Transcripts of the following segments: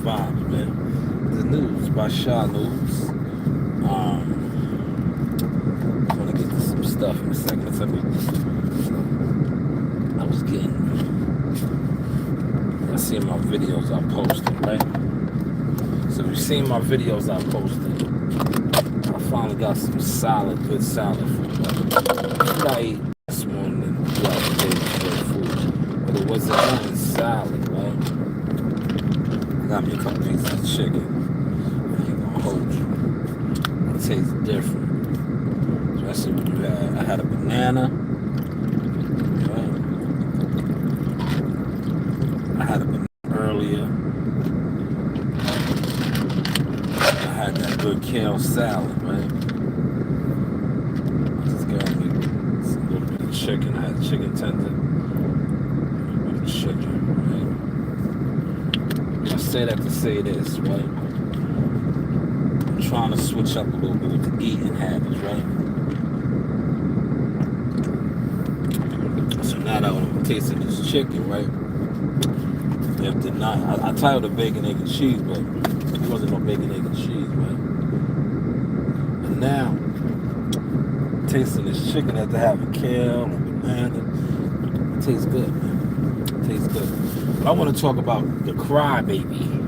vibes, man. The news by Shaw News. I'm gonna get to some stuff in a second. I was getting. I seen my videos I posted, right? So if you've seen my videos I posted, I finally got some good solid food. Right? I ate this morning and throughout the day good food, but it wasn't nothing solid, right? I got me a couple pieces of chicken. I ain't gonna hold you. It tastes different. Especially when I had a banana. Right? I had a banana earlier. I had that good kale salad, right? I just got me a little bit of chicken. I had chicken tender. A little bit of chicken, right? I say that to say this, right? I'm trying to switch up a little bit with the eating habits, right? So now that I'm tasting this chicken, right? If the not, I titled it bacon, egg, and cheese, but it wasn't no bacon, egg, and cheese, right? And now, tasting this chicken after having kale and banana, it tastes good, man. It tastes good. But I want to talk about the crybaby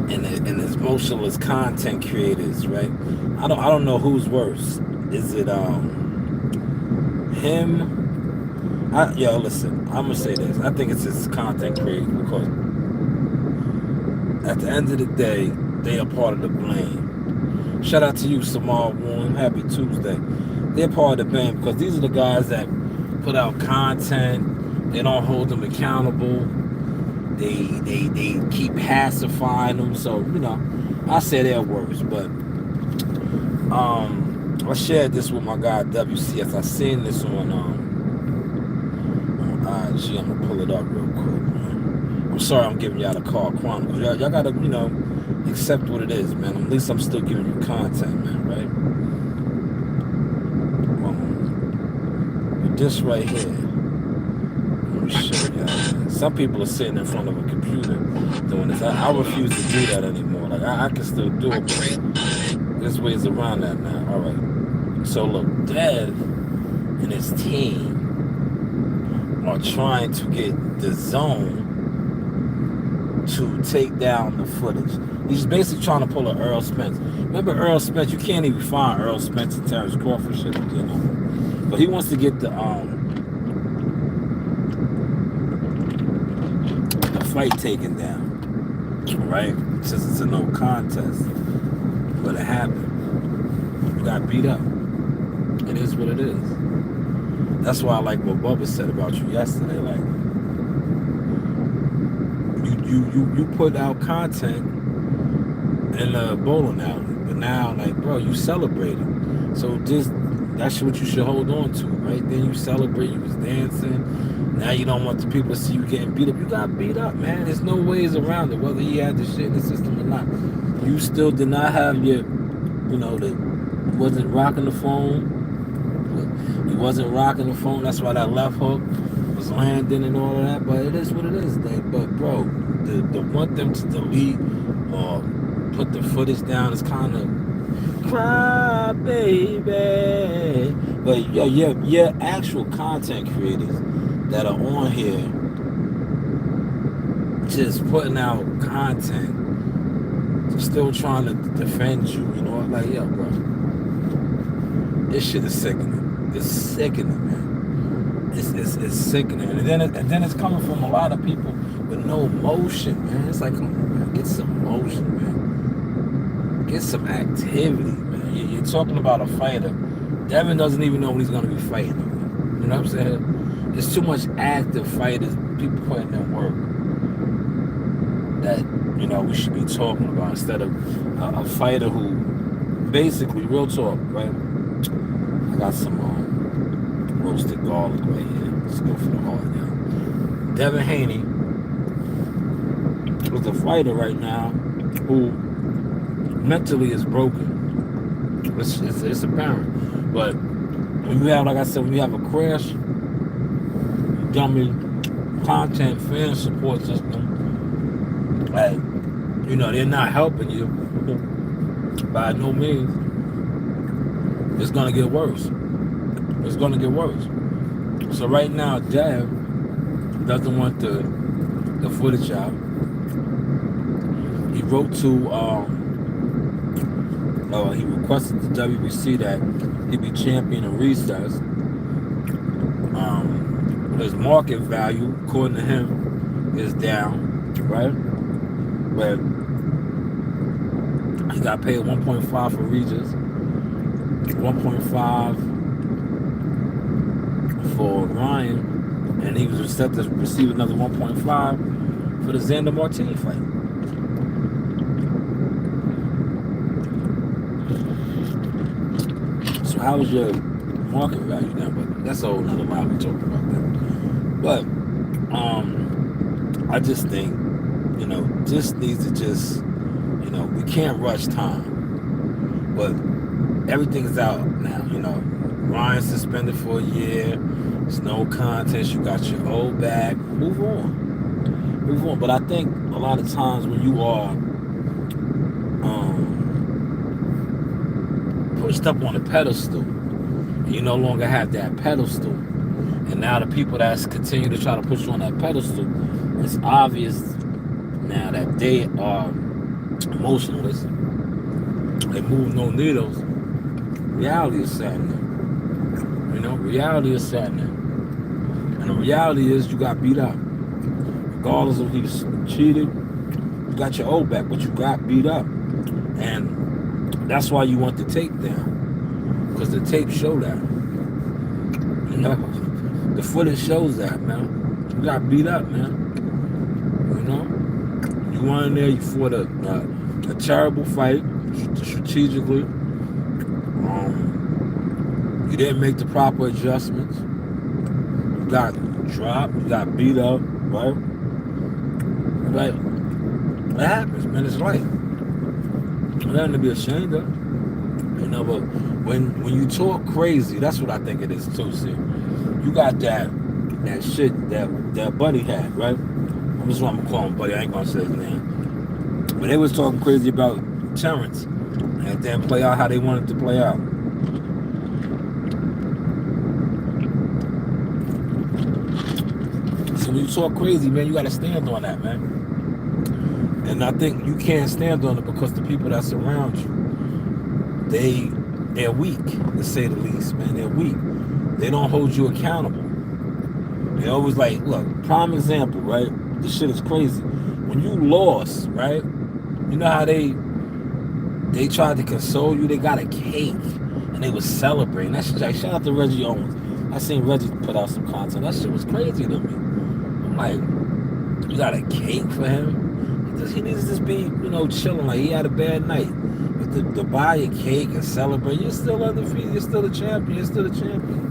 and his motionless content creators, right? I don't know who's worse. Is it him? Yo, listen, I'm gonna say this. I think it's his content creators because at the end of the day, they are part of the blame. Shout out to you, Samal Warren. Happy Tuesday. They're part of the blame because these are the guys that put out content. They don't hold them accountable. They keep pacifying them. So, you know, I say they're worse. But I shared this with my guy WCS. I seen this on IG. I'm gonna pull it up real quick, man. I'm sorry I'm giving y'all the Car Chronicles. Y'all gotta, you know, accept what it is, man. At least I'm still giving you content, man, right? But this right here, let me show y'all, man. Some people are sitting in front of a computer doing this. I refuse to do that anymore. Like, I can still do it, but there's ways around that now. All right. So, look, Dev and his team are trying to get the Zone to take down the footage. He's basically trying to pull an Earl Spence. Remember Earl Spence? You can't even find Earl Spence and Terrence Crawford shit, you know. But he wants to get the fight taken down, right? Since it's a no contest. But it happened. You got beat up. It is what it is. That's why I like what Bubba said about you yesterday. Like, you put out content in the bowling alley, but now, like, bro, you celebrated. So that's what you should hold on to, right? Then you celebrate. You was dancing. Now you don't want the people to see you getting beat up. You got beat up, man. There's no ways around it. Whether he had the shit in the system or not, you still did not have your, you know, wasn't rocking the phone. He wasn't rocking the phone. That's why that left hook was landing and all of that. But it is what it is. But bro, the want them to delete or put the footage down is kind of cry, baby. But your actual content creators that are on here just putting out content, still trying to defend you. You know, like, yo, bro, this shit is sickening. It's sickening, man. It's sickening, and then it's coming from a lot of people with no motion, man. It's like, come on, man, get some motion, man. Get some activity, man. You're talking about a fighter. Devin doesn't even know when he's gonna be fighting. You know what I'm saying? There's too much active fighters, people putting in work that, you know, we should be talking about instead of a fighter who basically, real talk, right? I got some roasted garlic right here. Let's go for the heart now. Devin Haney was a fighter right now who mentally is broken. It's apparent. But when you have, like I said, when you have a crash, dummy content fan support system, like, You know, they're not helping you by no means. It's gonna get worse. It's gonna get worse. So right now, Dev doesn't want the footage out. He wrote to he requested the WBC that he be champion in recess. His market value, according to him, is down, right? But he got paid 1.5 for Regis, 1.5 for Ryan, and he was set to receive another 1.5 for the Xander Martini fight. So how was your market value now? But that's a whole nother line we talk about that. But I just think, you know, just needs to just, you know, we can't rush time. But everything's out now, you know. Ryan's suspended for a year. There's no contest. You got your old back. Move on. Move on. But I think a lot of times when you are pushed up on a pedestal, you no longer have that pedestal. And now the people that continue to try to push you on that pedestal, it's obvious now that they are emotionless. They move no needles. Reality is setting in. You know, reality is setting in. And the reality is you got beat up. Regardless of if you cheated, you got your old back, but you got beat up. And that's why you want the tape down. Because the tape show that. You know? The footage shows that, man. You got beat up, man. You know? You went in there, you fought a terrible fight, strategically. You didn't make the proper adjustments. You got dropped, you got beat up, right? Right. It happens, man. It's life. Nothing to be ashamed of. You know, but when you talk crazy, that's what I think it is too, see. You got that shit that Buddy had, right? I'm just gonna call him Buddy, I ain't gonna say his name. But they was talking crazy about Terrence. And it didn't play out how they wanted to play out. So when you talk crazy, man, you gotta stand on that, man. And I think you can't stand on it because the people that surround you, they're weak, to say the least, man. They're weak. They don't hold you accountable. They always like, look, prime example, right? This shit is crazy. When you lost, right? You know how they tried to console you? They got a cake and they was celebrating. That shit, like, shout out to Reggie Owens. I seen Reggie put out some content. That shit was crazy to me. I'm like, you got a cake for him? He needs to just be, you know, chilling. Like, he had a bad night. But to buy a cake and celebrate, you're still undefeated. You're still the champion. You're still the champion.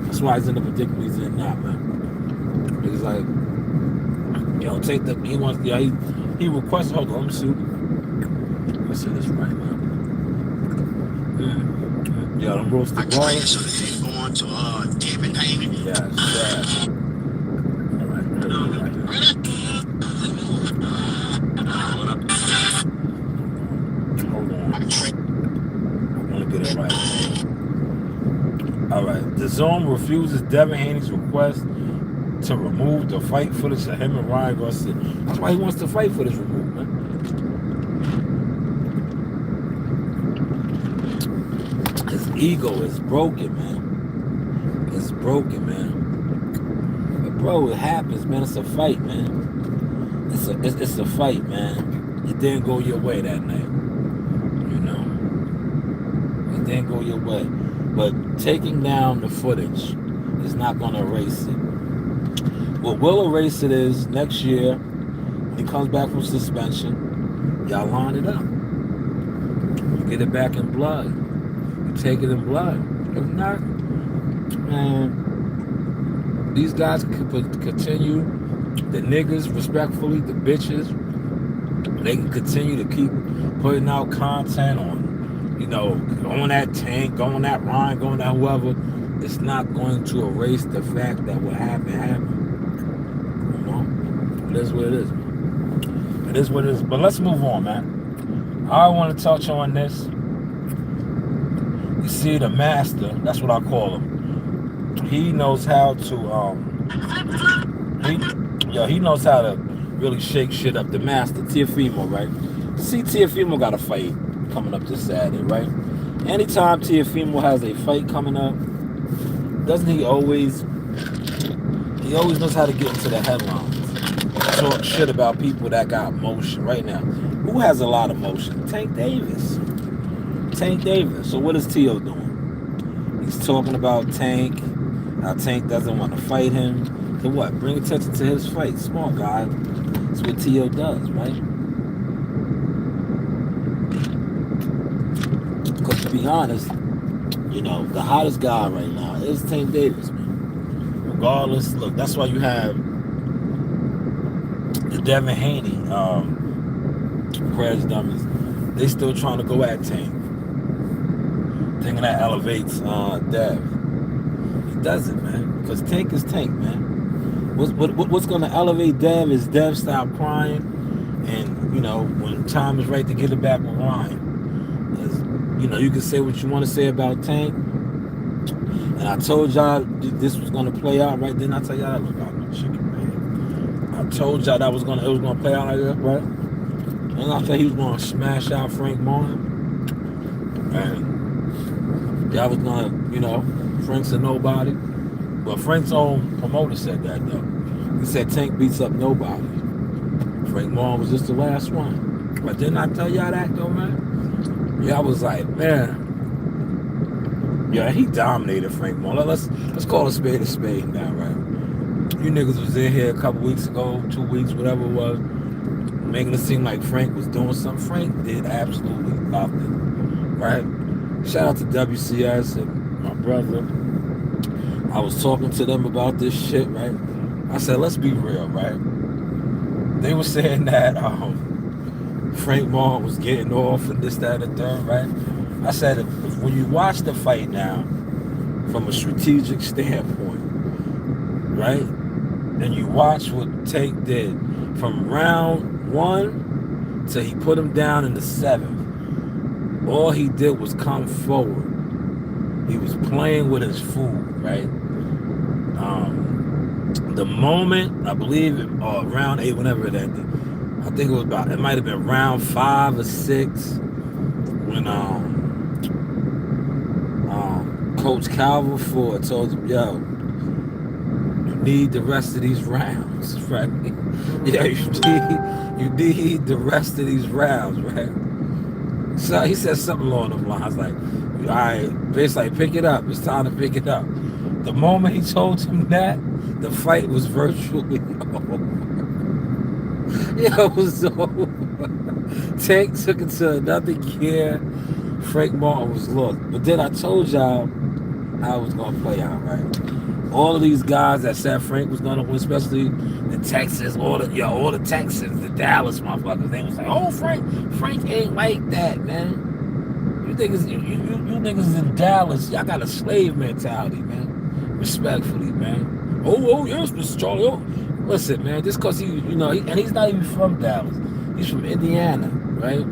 That's why he's in the predicament he's in now, man. He's like, yo, take the. He wants. Yeah, he requested. Hold on, let me see. Let me see this right now. Yeah, them roasted balls. Go on to Devin. Yeah, sad. All right. Hold on. I want to get it right. All right. The Zone refuses Devin Haney's request to remove the fight footage of him and Ryan Garcia. That's why he wants the fight footage removed, man. His ego is broken, man. It's broken, man. But bro, it happens, man. It's a fight, man. It's a fight, man. It didn't go your way that night. You know. It didn't go your way. But taking down the footage is not gonna erase it. What will erase it is next year, when he comes back from suspension, y'all line it up. You get it back in blood. You take it in blood. If not, man, these guys can continue, the niggas, respectfully, the bitches, they can continue to keep putting out content on, you know, going at Tank, going at Ryan, going at whoever. It's not going to erase the fact that what happened. is what it is, man. It is what it is. But let's move on, man. I want to touch on this. You see, the master, that's what I call him. He knows how to, he knows how to really shake shit up. The master, Tiafimo, right? See, Tiafimo got a fight coming up this Saturday, right? Anytime Tiafimo has a fight coming up, doesn't he always knows how to get into the headlines. Talk shit about people that got motion right now. Who has a lot of motion? Tank Davis. Tank Davis. So what is T.O. doing? He's talking about Tank, how Tank doesn't want to fight him. So what? Bring attention to his fight. Smart guy. That's what T.O. does, right? Because to be honest, you know, the hottest guy right now is Tank Davis, man. Regardless, look, that's why you have the Devin Haney, Dummies. They still trying to go at Tank, thinking that elevates Dev. He doesn't, man, because Tank is Tank, man. What's going to elevate Dev is Dev stop crying, and you know when time is right to get it back with Ryan. You know, you can say what you want to say about Tank. And I told y'all this was gonna play out, right? Didn't I tell y'all? Look out, my chicken, man. I told y'all it was gonna play out like that, right? And I thought he was gonna smash out Frank Martin. And y'all was gonna, you know, Frank's a nobody. But Frank's own promoter said that though. He said Tank beats up nobody. Frank Martin was just the last one. But didn't I tell y'all that though, man? Y'all was like, man. Yeah, he dominated Frank Martin. Let's call a spade now, right? You niggas was in here a couple weeks ago, 2 weeks, whatever it was, making it seem like Frank was doing something. Frank did absolutely nothing, right? Shout out to WCS and my brother. I was talking to them about this shit, right? I said, let's be real, right? They were saying that Frank Martin was getting off and this, that, and the third, right? I said, if when you watch the fight now, from a strategic standpoint, right, and you watch what Tank did from round 1 till he put him down in the 7th, all he did was come forward. He was playing with his food, right? The moment, I believe, round 8, whenever it ended, I think it might have been round 5 or 6, when Coach Calvin Ford told him, yo, you need the rest of these rounds, right? Yeah, you need the rest of these rounds, right? So he said something along those lines, like, all right, basically, pick it up. It's time to pick it up. The moment he told him that, the fight was virtually over. Yeah, it was over. Tank took it to another gear. Frank Martin was lost. But then I told y'all how it was going to play out, right? All of these guys that said Frank was going to win, especially the Texans, all the Texans, the Dallas motherfuckers, they was like, oh, Frank ain't like that, man. You niggas in Dallas, y'all got a slave mentality, man. Respectfully, man. Oh, yes, Mr. Charlie. Oh. Listen, man, just because and he's not even from Dallas. He's from Indiana, right?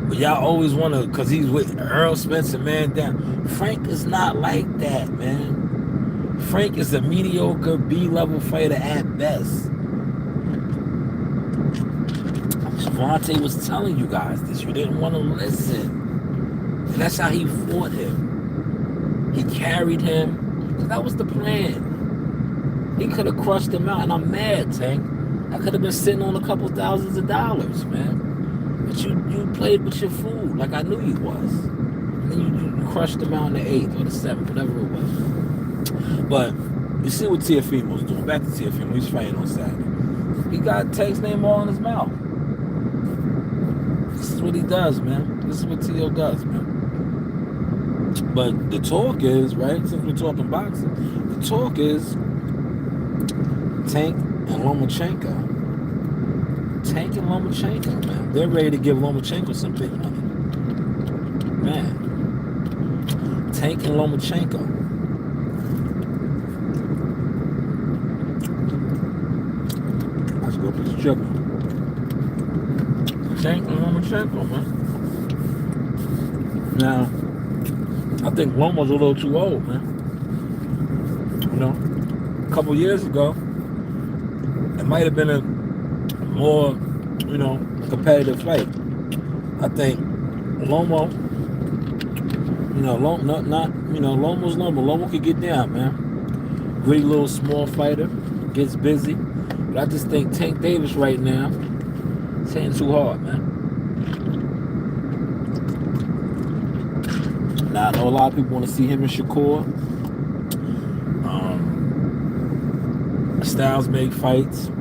But y'all always want to, because he's with Earl Spencer, man, down. Frank is not like that, man. Frank is a mediocre B-level fighter at best. Javante was telling you guys this. You didn't want to listen. And that's how he fought him. He carried him. That was the plan. He could have crushed him out, and I'm mad, Tank. I could have been sitting on a couple thousands of dollars, man. But you played with your food like I knew you was. And then you crushed him out in the 8th or the 7th, whatever it was. But you see what Tiafimo's doing. Back to Tiafimo. He's fighting on Saturday. He got Tank's name all in his mouth. This is what he does, man. This is what T.O. does, man. But the talk is, right, since we're talking boxing, the talk is Tank and Lomachenko. Tank and Lomachenko, man. They're ready to give Lomachenko some big money. Man. Tank and Lomachenko. Whip his chicken. Tank and Lomachenko, man. Now, I think Loma's a little too old, man. You know, a couple years ago, it might have been a more, you know, competitive fight. I think Loma, you know, Loma's Loma. Loma could get down, man. Great little small fighter, gets busy. But I just think Tank Davis right now is hitting too hard, man. Now, I know a lot of people want to see him and Shakur. Styles make fights. A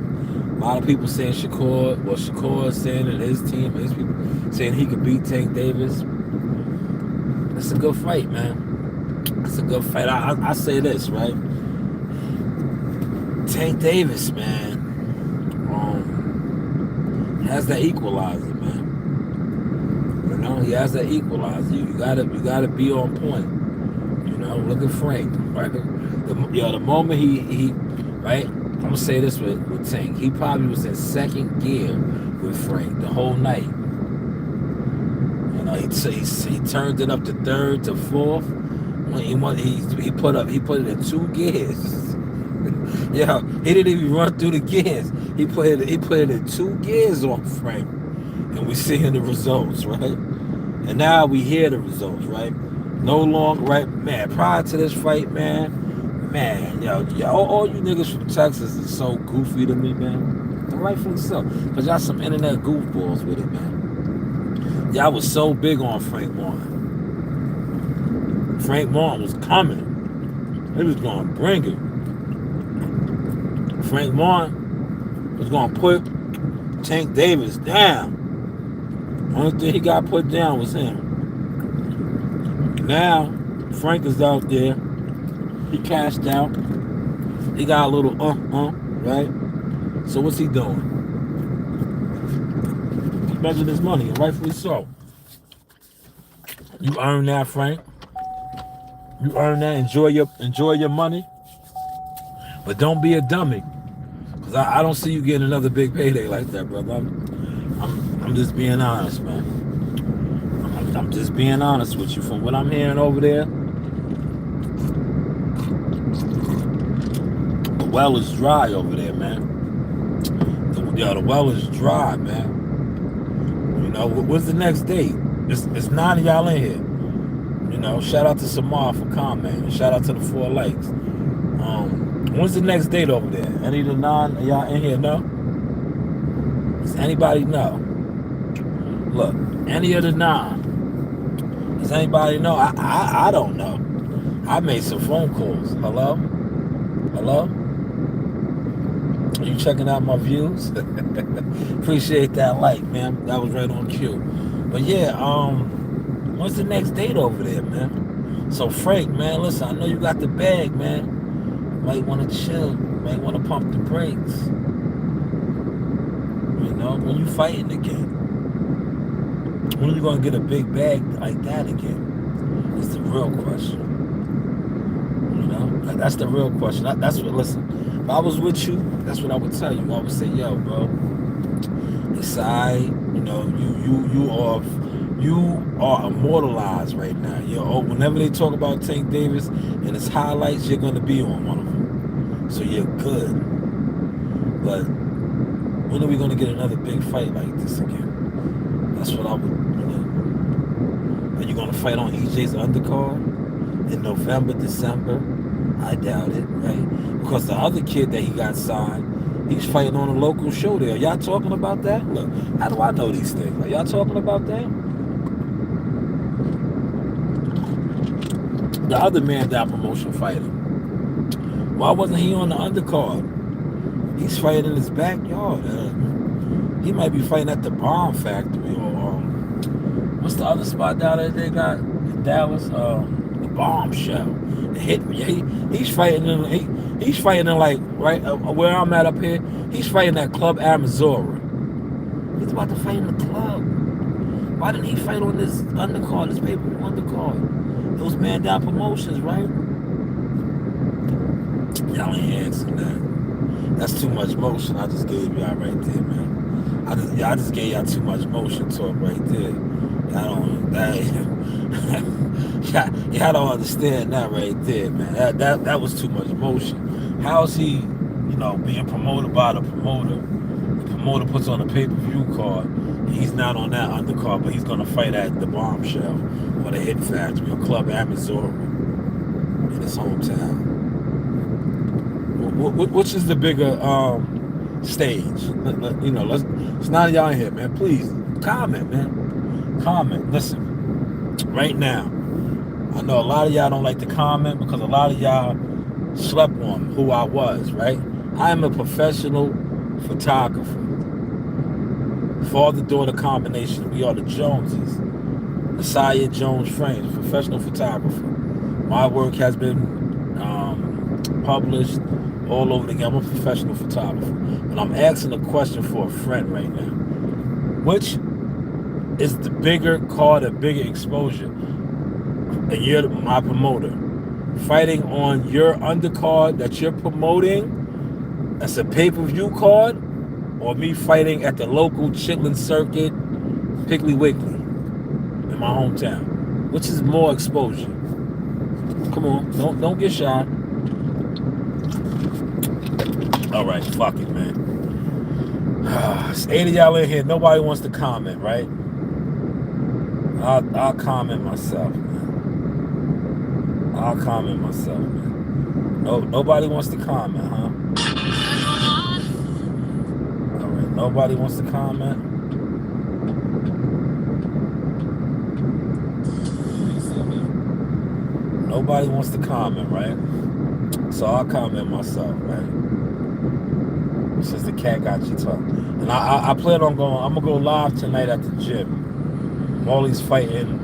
lot of people saying Shakur is saying that his team, his people saying he could beat Tank Davis. It's a good fight, man. It's a good fight. I say this, right? Tank Davis, man, has that equalizer, man. You know, he has that equalizer. You gotta be on point. You know, look at Frank, right? The moment he right. I'm gonna say this with Tank. He probably was in second gear with Frank the whole night. You know, he turned it up to third to fourth. When he put it in 2 gears. Yeah, he didn't even run through the gears. He put it in 2 gears on Frank, and we seeing the results, right? And now we hear the results, right? No longer, right, man. Prior to this fight, man, yo, all you niggas from Texas is so goofy to me, man. And rightfully so, cause y'all some internet goofballs with it, man. Y'all was so big on Frank Martin. Frank Martin was coming. He was gonna bring it. Frank Martin was gonna put Tank Davis down. Only thing he got put down was him. Now Frank is out there. He cashed out. He got a little right? So what's he doing? He's making his money, and rightfully so. You earn that, Frank. You earn that. Enjoy your money. But don't be a dummy. Cause I don't see you getting another big payday like that, brother. I'm just being honest, man. I'm just being honest with you. From what I'm hearing over there, the well is dry over there, man. The well is dry, man. You know, what's the next date? It's 9 of y'all in here. You know, shout out to Samar for commenting. Shout out to the 4 likes. When's the next date over there? Any of the 9 of y'all in here know? Does anybody know? Look, any of the 9. Does anybody know? I don't know. I made some phone calls. Hello? Are you checking out my views? Appreciate that like, man. That was right on cue. But yeah, what's the next date over there, man? So Frank, man, listen, I know you got the bag, man. Might want to chill. Might want to pump the brakes. You know, when you fighting again. When are you going to get a big bag like that again? It's the real question. You know, that's the real question. That's what, listen, if I was with you, that's what I would tell you. I would say, yo, bro, it's alright. You know, you are immortalized right now. Whenever they talk about Tank Davis and his highlights, you're going to be on one of them. So you're good. But when are we going to get another big fight like this again? That's what I would, you know. Are you going to fight on EJ's undercard in November, December? I doubt it, right? Because the other kid that he got signed, he's fighting on a local show there. Y'all talking about that? Look, how do I know these things? Are y'all talking about that? The other man down promotion fighter. Why wasn't he on the undercard? He's fighting in his backyard. He might be fighting at the Bomb Factory or what's the other spot down there they got in Dallas? The Bombshell. The Hit Me. He's fighting in like right where I'm at up here. He's fighting at Club Amazora. He's about to fight in the club. Why didn't he fight on this undercard, this pay-per-view undercard? Those man down promotions, right? Y'all ain't answering that. That's too much motion I just gave y'all right there, man. I just gave y'all too much motion talk right there. Y'all don't y'all don't understand that right there, man. That was too much motion. How is he, being promoted by the promoter? The promoter puts on a pay-per-view card. He's not on that undercard, but he's gonna fight at the Bombshell or the Hit Factory or Club Amazon in his hometown. Which is the bigger stage? It's none of y'all in here, man. Please comment, man. Comment. Listen, right now. I know a lot of y'all don't like to comment because a lot of y'all slept on who I was, right? I am a professional photographer. Father-daughter combination. We are the Joneses. Messiah Jones Frames, professional photographer. My work has been published all over the game. I'm a professional photographer. And I'm asking a question for a friend right now. Which is the bigger card, a bigger exposure? And you're my promoter. Fighting on your undercard that you're promoting as a pay-per-view card, or me fighting at the local Chitlin Circuit, Piggly Wiggly, in my hometown? Which is more exposure? Come on, don't get shy. All right, fuck it, man. It's 8 of y'all in here. Nobody wants to comment, right? I'll comment myself, man. I'll comment myself, man. No, nobody wants to comment, huh? All right, nobody wants to comment. Nobody wants to comment, right? So I'll comment myself, right? Since the cat got you talking. And I plan on going, I'm going to go live tonight at the gym. Molly's fighting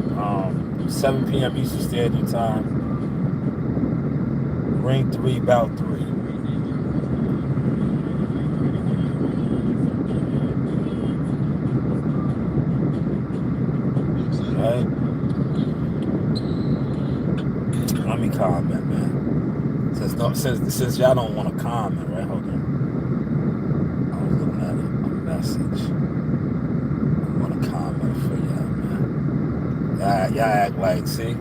7 p.m. Eastern Standard Time. Ring 3, bout 3. Right? Let me comment, man. Since y'all don't want to comment, right? Hold on. I was looking at a message. I want to comment for y'all, man. Y'all act like, see?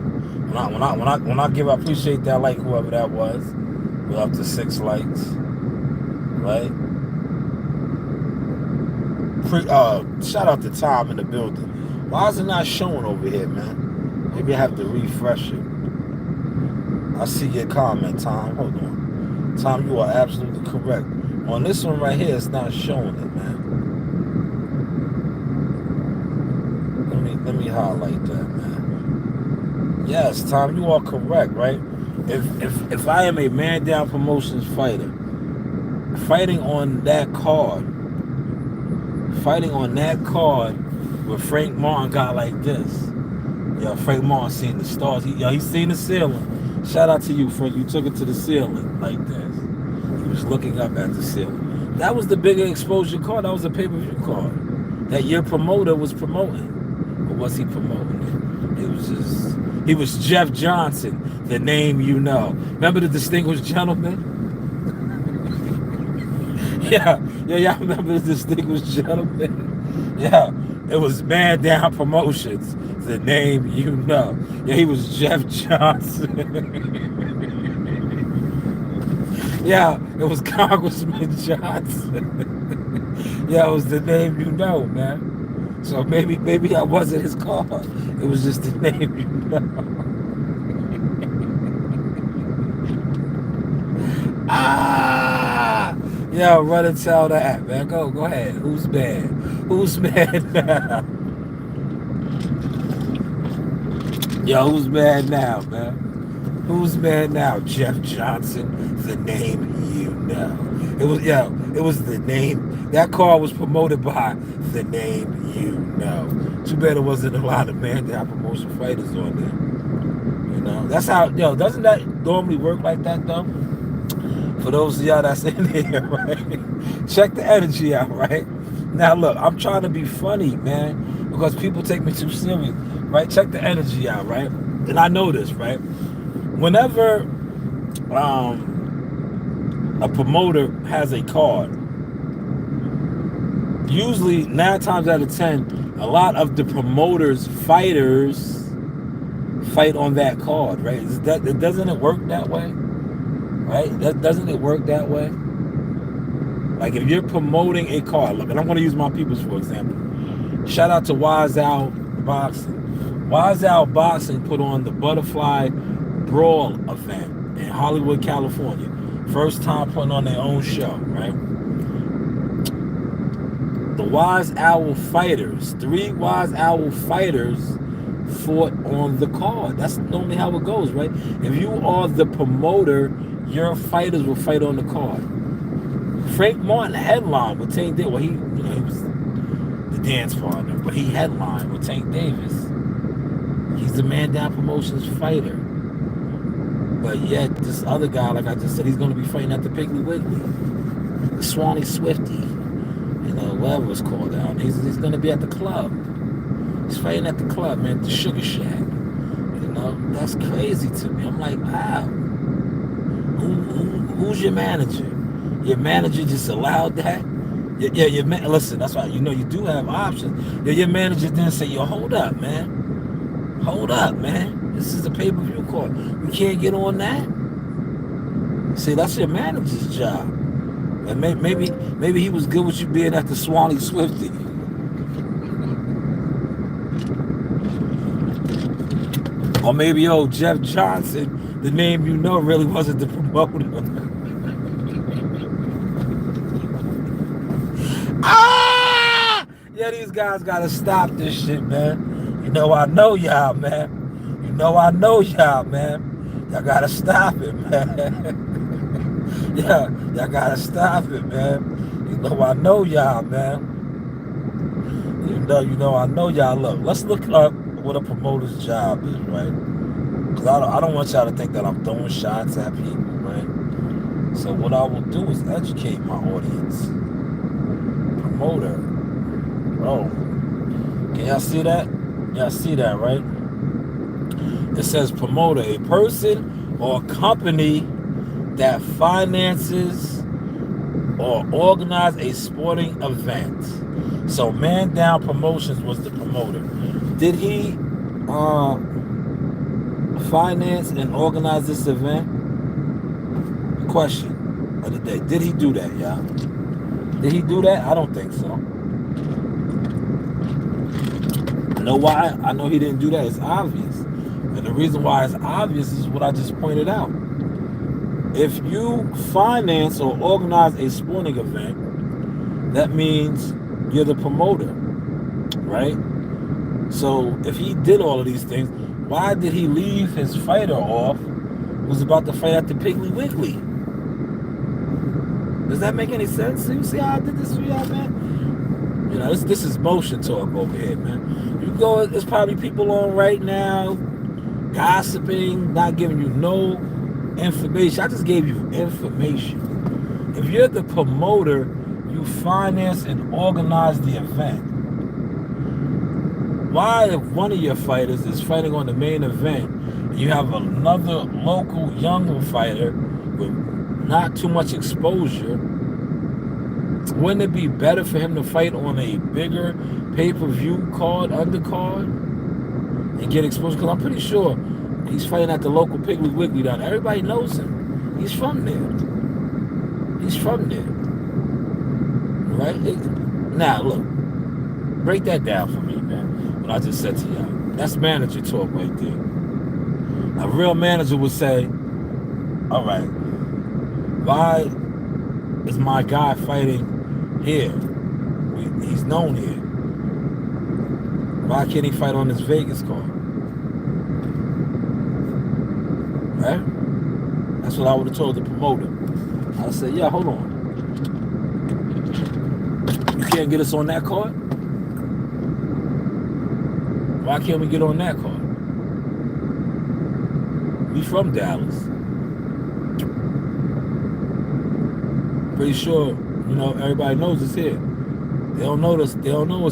When I give, I appreciate that like, whoever that was. We're up to 6 likes. Right? Shout out to Tom in the building. Why is it not showing over here, man? Maybe I have to refresh it. I see your comment, Tom. Hold on. Tom, you are absolutely correct. On this one right here, it's not showing it, man. Let me highlight that, man. Yes, Tom, you are correct, right? If I am a Man Down Promotions fighter, fighting on that card where Frank Martin got like this. Yeah, Frank Martin seen the stars. He's seen the ceiling. Shout out to you, Frank. You took it to the ceiling like this. He was looking up at the ceiling. That was the bigger exposure card. That was a pay-per-view card that your promoter was promoting. Or was he promoting it? He was Jeff Johnson, the name you know. Remember the Distinguished Gentleman? Yeah, y'all remember the Distinguished Gentleman? Yeah, it was Man Down Promotions, the name you know. Yeah, he was Jeff Johnson. Yeah, it was Congressman Johnson. Yeah, it was the name you know, man. So maybe I wasn't his card. It was just the name you know. Yo, run and tell that, man. Go ahead. Who's mad? Who's mad now? Yo, who's mad now, man? Who's mad now? Jeff Johnson, the name you know. It was the name. That car was promoted by the name you know. Too bad it wasn't a lot of Man Down Promotion fighters on there. You know, that's how, doesn't that normally work like that, though? For those of y'all that's in here, right? Check the energy out, right? Now, look, I'm trying to be funny, man, because people take me too serious, right? Check the energy out, right? And I know this, right? Whenever a promoter has a card. Usually, 9 times out of 10, a lot of the promoters' fighters fight on that card, right? Doesn't it work that way? Right? Doesn't it work that way? Like if you're promoting a card, look, and I'm going to use my peoples for example. Shout out to Wise Owl Boxing. Wise Owl Boxing put on the Butterfly Brawl event in Hollywood, California. First time putting on their own show, right? The Wise Owl fighters, 3 Wise Owl fighters fought on the card. That's normally how it goes, right? If you are the promoter, your fighters will fight on the card. Frank Martin headlined with Tank Davis. Well, he was the dance partner, but he headlined with Tank Davis. He's the Man Down Promotions fighter. But yet, this other guy, like I just said, he's going to be fighting at the Piggly Wiggly, the Swanee Swifty, whatever it's called out. He's going to be at the club. He's fighting at the club, man, the Sugar Shack. That's crazy to me. I'm like, wow. Who's your manager? Your manager just allowed that? Listen, that's why, you do have options. Your manager didn't say, yo, hold up, man. Hold up, man. This is a pay-per-view card. You can't get on that? See, that's your manager's job. And maybe he was good with you being at the Swanee Swifty. Or maybe, Jeff Johnson, the name really wasn't the promoter. Yeah, these guys gotta stop this shit, man. I know y'all, man. I know y'all, man. Y'all gotta stop it, man. Yeah, y'all gotta stop it, man. I know y'all, man. I know y'all. Look, let's look up what a promoter's job is, right? Because I don't want y'all to think that I'm throwing shots at people, right? So what I will do is educate my audience. Promoter. Oh, can y'all see that? Y'all see that, right? It says promoter, a person or company that finances or organize a sporting event. So Man Down Promotions was the promoter. Did he finance and organize this event? Question of the day. Did he do that, y'all? Did he do that? I don't think so. You know why? I know he didn't do that. It's obvious. And the reason why it's obvious is what I just pointed out. If you finance or organize a sporting event, that means you're the promoter, right? So if he did all of these things, why did he leave his fighter off who was about to fight at the Piggly Wiggly? Does that make any sense? You see how I did this for y'all, man? This is motion talk over here, man. You go, there's probably people on right now gossiping, not giving you no information. I just gave you information. If you're the promoter, you finance and organize the event. Why, if one of your fighters is fighting on the main event, and you have another local younger fighter with not too much exposure, wouldn't it be better for him to fight on a bigger pay-per-view card, undercard, and get exposure? Because I'm pretty sure he's fighting at the local Piggly Wiggly down there. Everybody knows him. He's from there. Right? Now, look. Break that down for me, man. What I just said to y'all. That's manager talk right there. A real manager would say, all right, why is my guy fighting here? He's known here. Why can't he fight on this Vegas card? Right? That's what I would have told the promoter. I said, yeah, hold on. You can't get us on that card? Why can't we get on that card? We from Dallas. Pretty sure, everybody knows it's here. They don't know us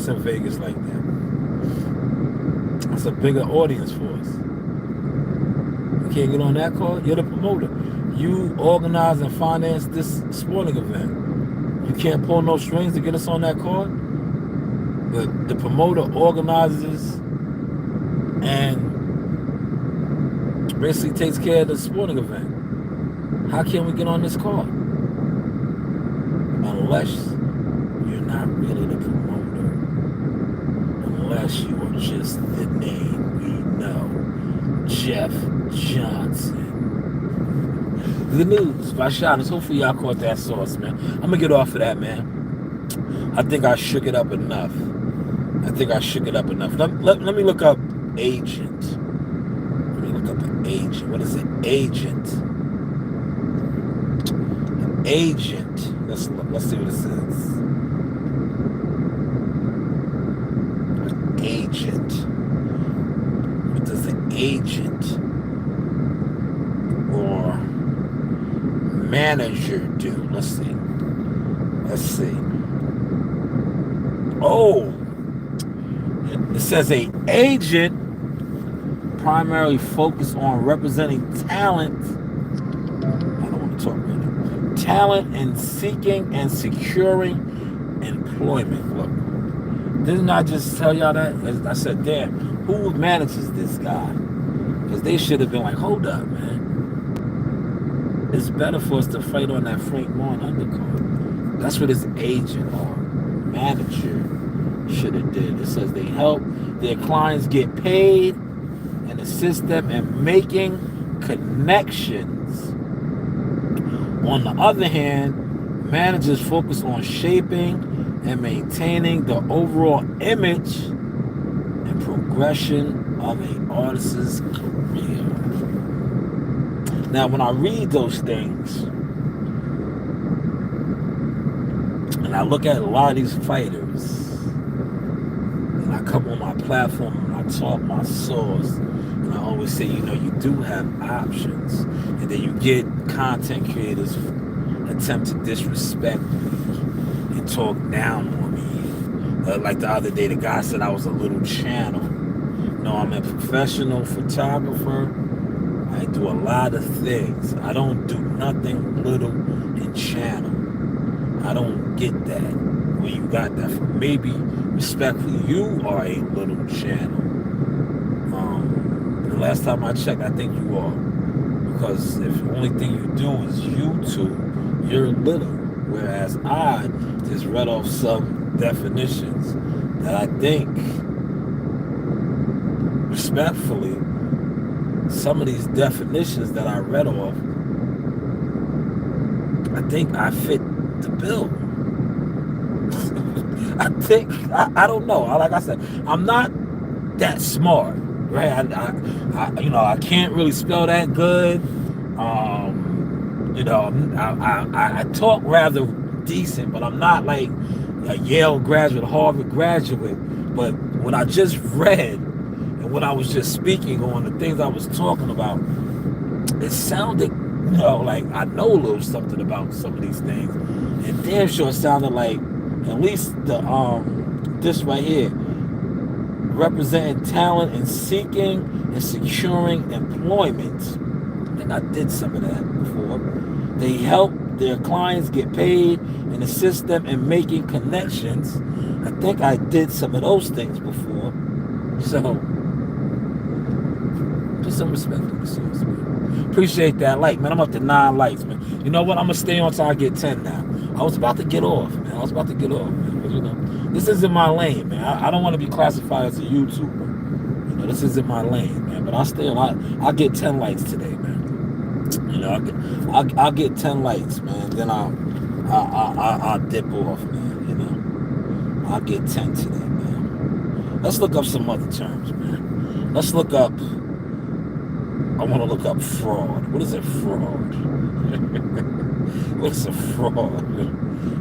in Vegas like that. That's a bigger audience for us. You can't get on that card? You're the promoter. You organize and finance this sporting event. You can't pull no strings to get us on that card. But the promoter organizes and basically takes care of the sporting event. How can we get on this card? Unless you're not really the promoter. Unless you are just the name we know. Jeff Johnson. Good news, my shot. Hopefully y'all caught that sauce, man. I'm gonna get off of that, man. I think I shook it up enough. Let me look up agent. Let me look up an agent. What is an agent? An agent. Let's see what it says. An agent. What does an agent or manager do? Let's see. Oh, it says a agent primarily focused on representing talent. I don't want to talk right now. Talent and seeking and securing employment. Look, didn't I just tell y'all that? I said, damn, who manages this guy? Because they should have been like, hold up, man. It's better for us to fight on that Frank Vaughn undercard. That's what his agent or manager should have did. It says they help their clients get paid and assist them in making connections. On the other hand, managers focus on shaping and maintaining the overall image and progression of an artist's career. Now, when I read those things, and I look at a lot of these fighters, and I come on my platform and I talk my source, and I always say, you do have options. And then you get content creators attempt to disrespect me and talk down on me. Like the other day, the guy said I was a little channel. No, I'm a professional photographer. I do a lot of things. I don't do nothing little and channel. I don't get that. Where you got that from? Maybe, respectfully, you are a little channel. The last time I checked, I think you are. Because if the only thing you do is YouTube, you're little. Whereas I just read off some definitions that I think, respectfully, some of these definitions that I read off, I think I fit the bill. I don't know. Like I said, I'm not that smart, right? I can't really spell that good. I talk rather decent, but I'm not like a Yale graduate, Harvard graduate. But what I just read and what I was just speaking on, the things I was talking about, it sounded, like I know a little something about some of these things. And damn sure it sounded like at least this right here, representing talent and seeking and securing employment. I think I did some of that before. They help their clients get paid and assist them in making connections. I think I did some of those things before. So, just some respect to the source, man. Appreciate that like, man. I'm up to 9 likes, man. You know what? I'm going to stay on till I get 10 now. I was about to get off, man. But, this isn't my lane, man. I don't want to be classified as a YouTuber. This isn't my lane, man. But I'll stay on. I'll get 10 likes today, man. I'll get 10 likes, man. Then I'll dip off, man. I'll get 10 today, man. Let's look up some other terms, man. Let's look up. I want to look up fraud. What is a fraud? What's a fraud?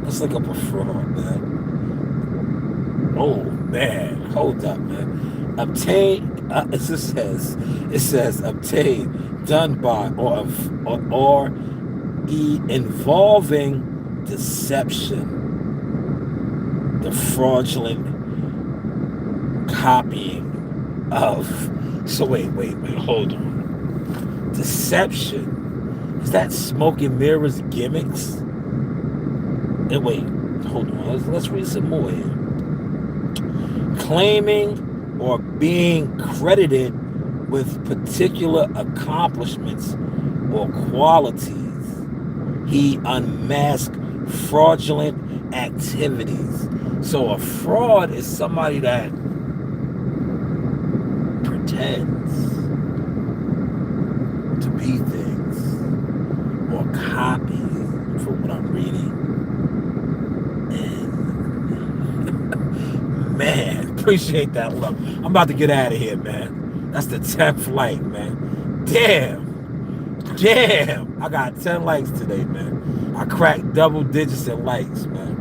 Let's look up a fraud, man. Oh man, hold up, man. Obtain. It says obtain, done by, or involving deception, the fraudulent copying of. So wait, hold on. Deception Is that smoke and mirrors gimmicks? And wait, hold on. Let's read some more here. Claiming or being credited with particular accomplishments or qualities. He unmasked fraudulent activities. So a fraud is somebody that pretends to be things or copy from what I'm reading. And man, appreciate that love. I'm about to get out of here, man. That's the 10th flight, man. Damn. I got 10 likes today, man. I cracked double digits in likes, man.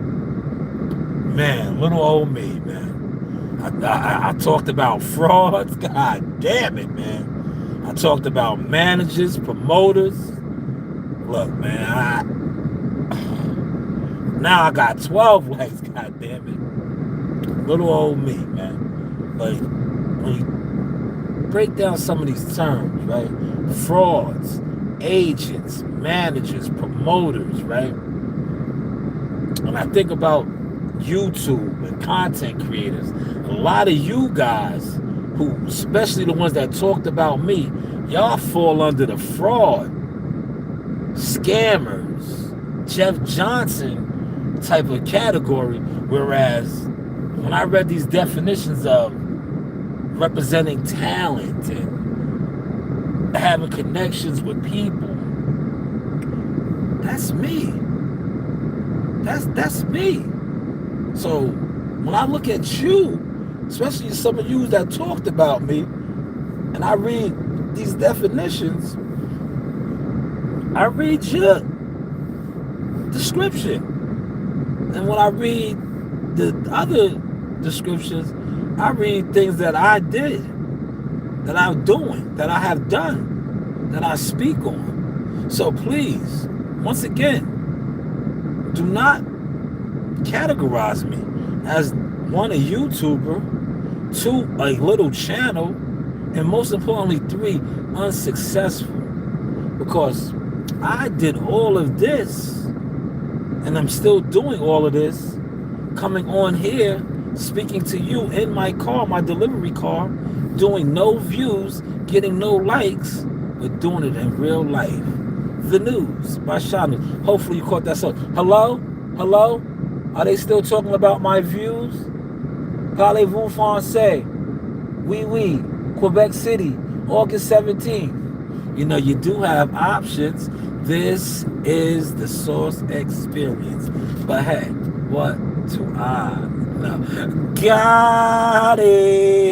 Man, little old me, man. I talked about frauds. God damn it, man. I talked about managers, promoters. Look, man, now I got 12 likes. God damn it. Little old me, man. Like, when you break down some of these terms, right? Frauds, agents, managers, promoters, right? When I think about YouTube and content creators, a lot of you guys who, especially the ones that talked about me, y'all fall under the fraud, scammers, Jeff Johnson type of category. Whereas when I read these definitions of representing talent and having connections with people, that's me. That's me. So when I look at you, especially some of you that talked about me, and I read these definitions, I read your description. And when I read the other descriptions, I read things that I did, that I'm doing, that I have done, that I speak on. So please, once again, do not categorize me as one, a YouTuber, two, a little channel, and most importantly, three, unsuccessful. Because I did all of this, and I'm still doing all of this, coming on here, speaking to you in my car, my delivery car, doing no views, getting no likes, but doing it in real life. The News by Shanu. Hopefully you caught that song. Hello? Are they still talking about my views? Parlez-vous français? Oui. Quebec City, August 17th. You know, you do have options. This is the Source Experience. But hey, what do I know? Got it.